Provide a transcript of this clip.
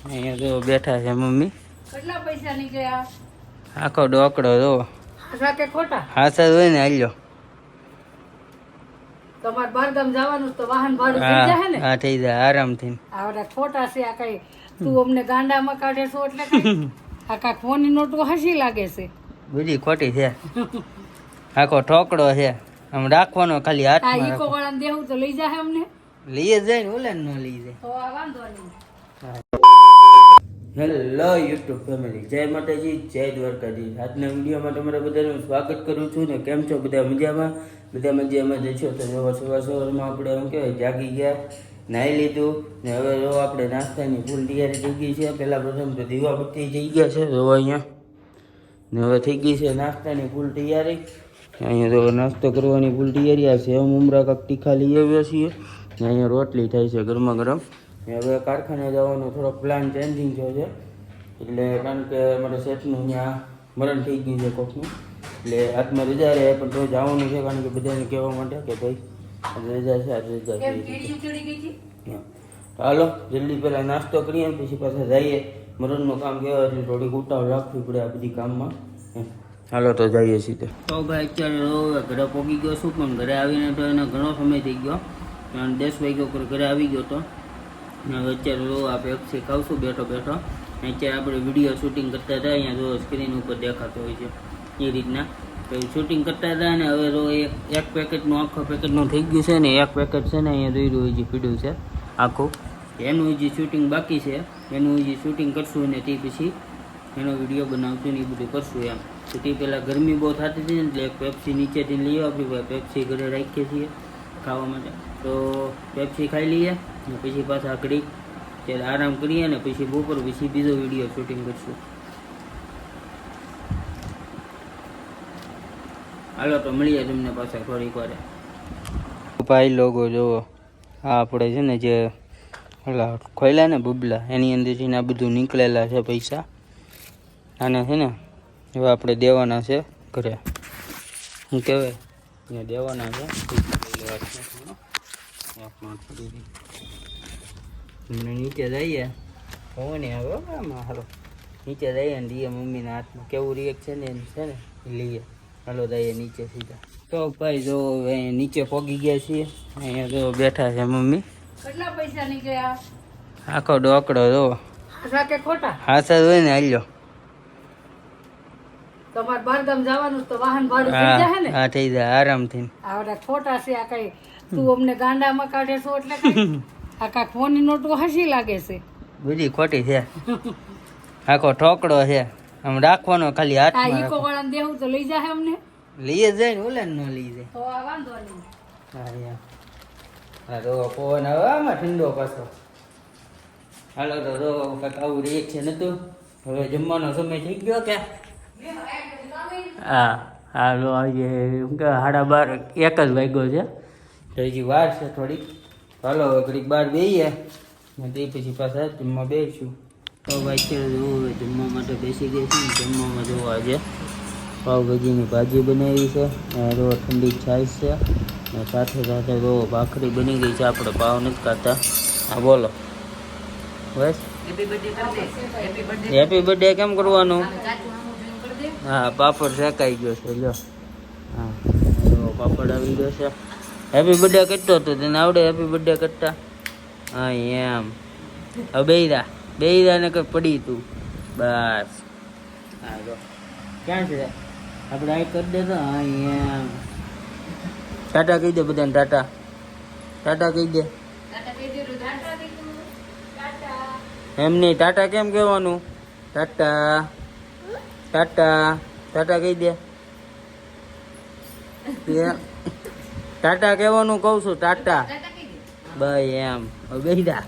અહીંયા જો બેઠા છે મમ્મી. કેટલા પૈસા નીકળ્યા? આખો ડોકડો જો હાસા કે ખોટા? હાસા હોય ને હાલ્યો. તમારે બારગામ જવાનું તો વાહન ભાડું થઈ જાય ને? હા થઈ જાય આરામથી. આવડા ખોટા છે આ કઈ તું અમને ગાંડામાં કાઢે છો એટલે કઈ આ કાંઈક ફોનની નોટો હસી લાગે છે. બધી ખોટી છે. આખો ઠોકડો છે. આમ રાખવાનો ખાલી આ હાથમાં. ઈકો વાળાને દેવું તો લઈ જાય અમને? લઈ જ જાય ને ઓલા ન લઈ જાય. તો આ વાંધો નહીં. હેલો યુટ્યુબ ફેમિલી, જય માતાજી, જય દ્વારકાજી. આજના વિડીયોમાં તમારા બધાનું સ્વાગત કરું છું ને. કેમ છો બધા? મજામાં? બધા મજામાં જ છો. તો સવારમાં આપણે એમ કહેવાય જાગી ગયા, નાહી લીધું ને હવે જો આપણે નાસ્તાની ફૂલ તૈયારી થઈ ગઈ છે. પહેલાં પ્રથમ તો દીવાબત્તી થઈ ગયા છે જો અહીંયા, ને હવે થઈ ગઈ છે નાસ્તાની ફૂલ તૈયારી. અહીંયા તો નાસ્તો કરવાની ફૂલ તૈયારી. આ સેવ મમરા કાંક તીખા લઈ આવ્યા છીએ ને અહીંયા રોટલી થાય છે ગરમા ગરમ. હવે કારખાને જવાનો થોડોક પ્લાન ચેન્જિંગ થયો છે, એટલે કારણ કે અમારા શેઠનું ત્યાં મરણ થઈ ગયું છે કોકનું, એટલે આજમાં રજા રહે પણ તો જવાનું છે. કારણ કે બધાને કહેવા માટે કે ભાઈ આજે રજા છે, આજે રજા છે. હાલો જલ્દી પહેલાં નાસ્તો કરીએ પછી પાછા જઈએ. મરણનું કામ કહેવાય એટલે થોડીક ઉતાવળ રાખવી પડે આ બધી કામમાં. હાલો તો જઈએ સીધે. તો ભાઈ અત્યારે ઘરે પહોંચી ગયો છું, પણ ઘરે આવીને તો એને ઘણો સમય થઈ ગયો. 10 વાગ્યા ઉપર ઘરે આવી ગયો તો હવે અત્યારે જો આ પેપ્સી ખાવશું બેઠો બેઠો. અત્યારે આપણે વિડીયો શૂટિંગ કરતા હતા, અહીંયા જો સ્ક્રીન ઉપર દેખાતો હોય છે એ રીતના શૂટિંગ કરતા હતા. અને હવે જો એક પેકેટનું આખો પેકેટનું થઈ ગયું છે ને, એક પેકેટ છે ને અહીંયા જોઈ રહ્યું હજી પીડ્યું છે આખું. એનું હજી શૂટિંગ બાકી છે, એનું હજી શૂટિંગ કરશું ને તે પછી એનો વિડીયો બનાવશું ને એ બધું કરશું એમ. તો તે પહેલાં ગરમી બહુ થતી હતી ને એટલે એક પેપ્સી નીચેથી લઈએ. આપણી પેપ્સી ઘરે રાખીએ છીએ ખાવા માટે, તો પેપ્સી ખાઈ લઈએ ને પછી પાછા ઘડીક ત્યારે આરામ કરીએ ને પછી બપોર પછી બીજો વિડીયો શૂટિંગ કરશું. હાલો તો મળીએ તમને પાછા થોડીક વાર. ભાઈ લોકો જુઓ, આ આપણે છે ને જે ઓલા ખોયલા ને બબલા એની અંદરથી આ બધું નીકળેલા છે પૈસા. આને છે ને હવે આપણે દેવાના છે ઘરે. શું કહેવાય અહીંયા દેવાના છે. નીચે જઈએ હોવો ને હવે આમાં હાલો નીચે જઈએ ને દઈએ મમ્મીના હાથમાં. કેવું રિએક્શન એમ છે ને એ લઈએ. હાલો જઈએ નીચે સીધા. તો ભાઈ જો અહીંયા નીચે પહોંચી ગયા છીએ. અહીંયા જો બેઠા છે મમ્મી. કેટલા પૈસા નીકળ્યા? આખો ડોકડો જો હાસા કે ખોટા? હાસા હોય ને હાલ્યો. તમારે બારગામ જવાનું તો વાહન ભાડું થઈ જાય ને? હા થઈ જાય આરામથી. આવડા ખોટા છે આ કઈ તું અમને ગાંડામાં કાઢે છો એટલે કઈ આ કાંઈક ફોનની નોટો હસી લાગે છે. બધી ખોટી છે. આખો ઠોકડો છે. આમ રાખવાનો ખાલી આ હાથમાં. ઈકો વાળાને દેવું તો લઈ જાય અમને? લઈ જ જાય ને ઓલા ન લઈ જાય. તો આ વાંધો નહીં. હા યાર હા તો પવન હવે આમાં ઠંડો પાછો. હાલો તો જો કાંઈક આવું રિએક્શન હતું. હવે જમવાનો સમય થઈ ગયો કે હા હાલો આજે શું કે 12:30 1 જ વાગ્યો છે. તો હજી વાર છે થોડીક. હાલો હવે ઘડીક બહાર બેસીએ ને તે પછી પાછા જમવા બેસીશું. તો ભાઈ અત્યારે જોવું જમવા માટે બેસી ગઈ છે. જમવામાં જોવા આજે પાવભાજીની ભાજી બનાવી છે, જો ઠંડી છાશ છે ને સાથે સાથે જો ભાખરી બની ગઈ છે. આપણે પાવ નથી ખાતા. હા બોલો બસ હેપી બર્થડે કેમ કરવાનું? હા પાપડ શેકાઈ ગયો છે લ્યો. હા તો પાપડ આવી ગયો છે. હેપી બર્થડે કરતો હતો તને આવડે હેપી બર્થડે કરતા? હા એમ હવે બેહીરા ને કંઈ પડી તું બસ. હા જો ક્યાં છે આપણે આ કરી દે તો. હા એમ ટાટા કહી દે બધાને. ટાટા ટાટા કહી દે. એમ નહીં ટાટા કેમ કહેવાનું? ટાટા ટાટા ટાટા કહી દે. ટાટા કહેવાનું કહું છું. ટાટા ભાઈ એમ હવે બેહીરા.